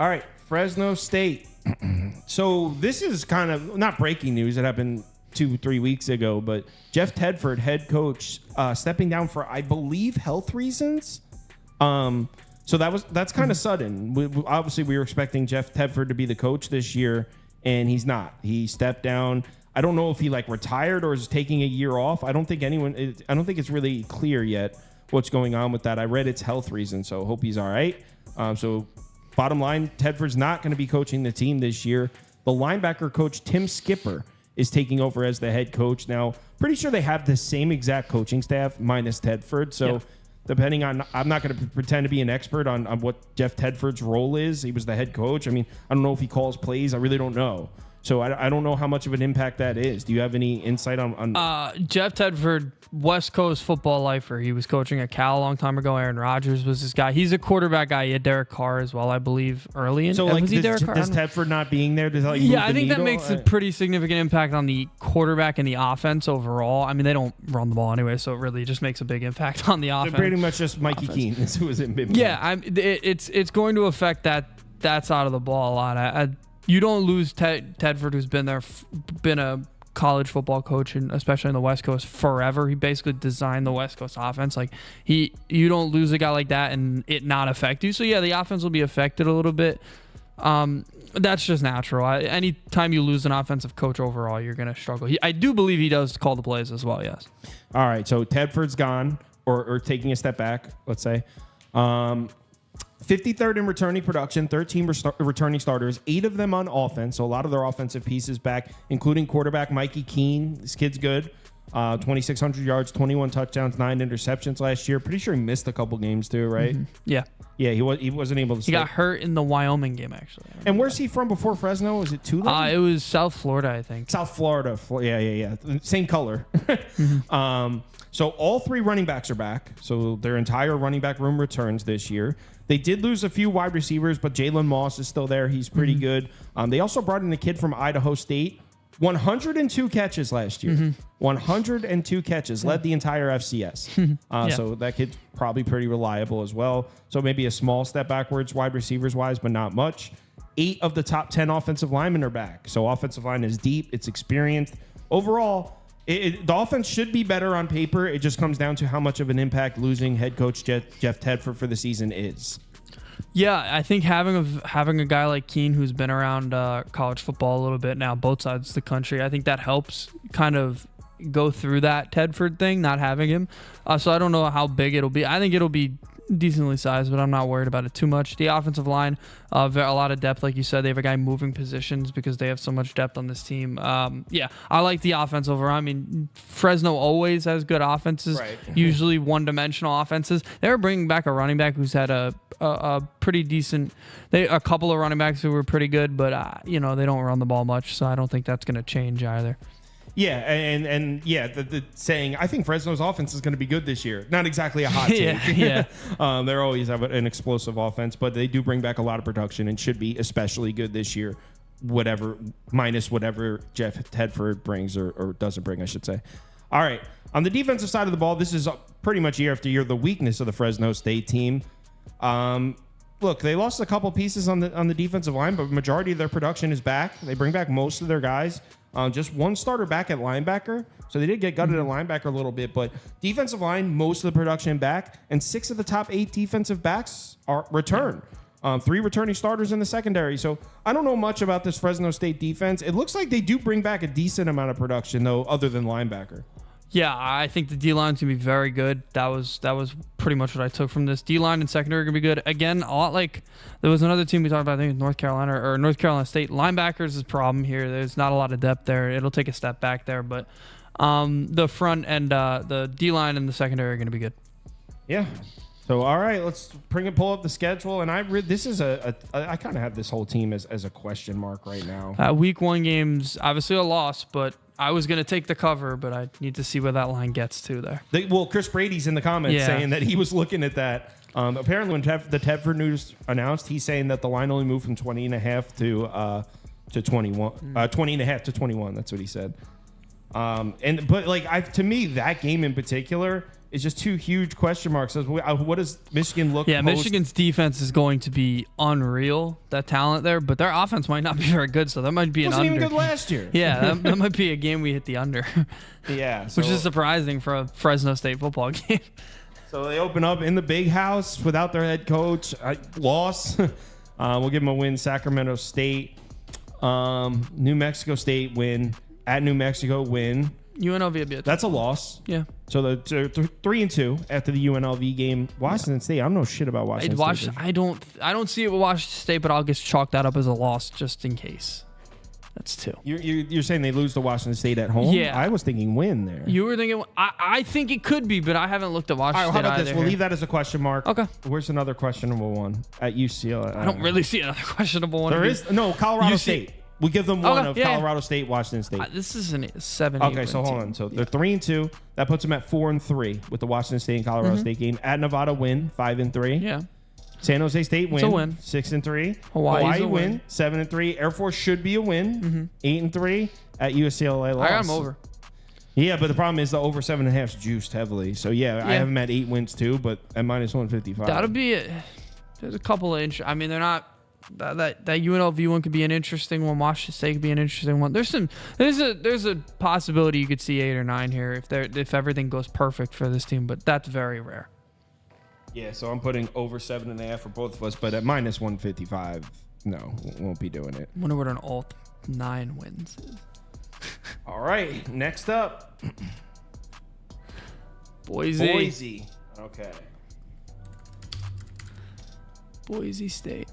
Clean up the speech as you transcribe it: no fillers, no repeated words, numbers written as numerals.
All right, Fresno State. So this is kind of not breaking news. It happened 2-3 weeks ago, but Jeff Tedford, head coach, stepping down for, I believe, health reasons. So that's kind of sudden. Obviously, we were expecting Jeff Tedford to be the coach this year, and he's not. He stepped down. I don't know if he retired or is taking a year off. I don't think it's really clear yet what's going on with that. I read it's health reasons, so hope he's all right. So bottom line, Tedford's not going to be coaching the team this year. The linebacker coach, Tim Skipper, is taking over as the head coach. Now, pretty sure they have the same exact coaching staff minus Tedford. So depending on, I'm not going to pretend to be an expert on what Jeff Tedford's role is. He was the head coach. I mean, I don't know if he calls plays. I really don't know. So I don't know how much of an impact that is. Do you have any insight on Jeff Tedford, West Coast football lifer. He was coaching at Cal a long time ago. Aaron Rodgers was his guy. He's a quarterback guy. He had Derek Carr as well, I believe, early in. So, was he does Tedford not being there? Does I think that makes a pretty significant impact on the quarterback and the offense overall. I mean, they don't run the ball anyway, so it really just makes a big impact on the offense. They're pretty much just Mikey Keene is who was in mid. Yeah, it's going to affect that side of the ball a lot. You don't lose Tedford, who's been a college football coach, and especially in the West Coast forever. He basically designed the West Coast offense. You don't lose a guy like that and it not affect you. So yeah, the offense will be affected a little bit. That's just natural. Anytime you lose an offensive coach overall, you're going to struggle. I do believe he does call the plays as well. Yes. All right. So Tedford's gone or taking a step back, let's say. 53rd in returning production, 13 returning starters, 8 of them on offense. So a lot of their offensive pieces back, including quarterback Mikey Keene. This kid's good. 2,600 yards, 21 touchdowns, 9 interceptions last year. Pretty sure he missed a couple games too, right? Mm-hmm. Yeah. Yeah, he wasn't able to. He got hurt in the Wyoming game, actually. And where's he from before Fresno? Was it Tulane? It was South Florida, I think. South Florida. Yeah. Same color. Mm-hmm. So all 3 running backs are back. So their entire running back room returns this year. They did lose a few wide receivers, but Jalen Moss is still there. He's pretty good. They also brought in a kid from Idaho State. 102 catches last year. 102 catches. Led the entire FCS. So that kid's probably pretty reliable as well. So maybe a small step backwards wide receivers-wise, but not much. 8 of the top 10 offensive linemen are back. So offensive line is deep. It's experienced. Overall, the offense should be better on paper. It just comes down to how much of an impact losing head coach Jeff Tedford for the season is. Yeah, I think having a guy like Keene who's been around college football a little bit now, both sides of the country, I think that helps kind of go through that Tedford thing, not having him. So I don't know how big it'll be. I think it'll be decently sized, but I'm not worried about it too much. The offensive line, a lot of depth, like you said. They have a guy moving positions because they have so much depth on this team. I like the offense overall. I mean, Fresno always has good offenses, right. Usually one-dimensional offenses. They were bringing back a running back who's had a pretty decent. A couple of running backs who were pretty good, but they don't run the ball much, so I don't think that's going to change either. Yeah, and the saying, I think Fresno's offense is going to be good this year. Not exactly a hot take. Yeah. They always have an explosive offense, but they do bring back a lot of production and should be especially good this year, minus whatever Jeff Tedford brings or doesn't bring, I should say. All right, on the defensive side of the ball, this is pretty much year after year the weakness of the Fresno State team. Look, they lost a couple pieces on the defensive line, but majority of their production is back. They bring back most of their guys. Just one starter back at linebacker. So they did get gutted at linebacker a little bit, but defensive line, most of the production back, and 6 of the top 8 defensive backs are return. 3 returning starters in the secondary. So I don't know much about this Fresno State defense. It looks like they do bring back a decent amount of production, though, other than linebacker. Yeah, I think the D-line's going to be very good. That was pretty much what I took from this. D-line and secondary are going to be good. Again, a lot like there was another team we talked about, I think North Carolina State. Linebackers is a problem here. There's not a lot of depth there. It'll take a step back there, but the front and the D-line and the secondary are going to be good. Yeah. So, all right, let's pull up the schedule. And I kind of have this whole team as a question mark right now. Week 1 games, obviously a loss, but I was going to take the cover, but I need to see where that line gets to there. Chris Brady's in the comments saying that he was looking at that. Apparently, when the Tedford news announced, he's saying that the line only moved from 20.5 to 21. 20.5 to 21. That's what he said. To me, that game in particular, is just two huge question marks. So what does Michigan look? Yeah, Michigan's defense is going to be unreal. That talent there, but their offense might not be very good. So that might be an under. Wasn't even good last year. Yeah, that might be a game we hit the under. Yeah, which is surprising for a Fresno State football game. So they open up in the big house without their head coach. Loss. We'll give them a win. Sacramento State. New Mexico State win. At New Mexico win. UNLV. That's a loss. Yeah. So the 3-2 after the UNLV game. Washington State. I don't know shit about Washington State. I don't see it with Washington State, but I'll just chalk that up as a loss just in case. That's 2. You're saying they lose to Washington State at home? Yeah. I was thinking win there. You were thinking. I think it could be, but I haven't looked at Washington All right, State. how about this? We'll leave that as a question mark. Okay. Where's another questionable one at UCLA? I don't really see another questionable one. There is no Colorado UC State. We give them one of Colorado State, Washington State. This is a 7. Okay, so hold on. So they're 3-2. That puts them at 4-3 with the Washington State and Colorado State game. At Nevada win 5-3. Yeah. San Jose State win. It's a win. 6-3. Hawaii win 7-3. Air Force should be a win. 8-3. At UCLA loss. I got them over. Yeah, but the problem is the over 7.5 is juiced heavily. So yeah, I have them at 8 wins too, but at -155. That'll be it. There's a couple of I mean, they're not. That UNLV one could be an interesting one. Washington State could be an interesting one. There's a possibility you could see 8 or 9 here if everything goes perfect for this team, but that's very rare. Yeah, so I'm putting over 7.5 for both of us, but at -155, no, won't be doing it. I wonder what an all 9 wins is. All right, next up, Boise. Okay. Boise State.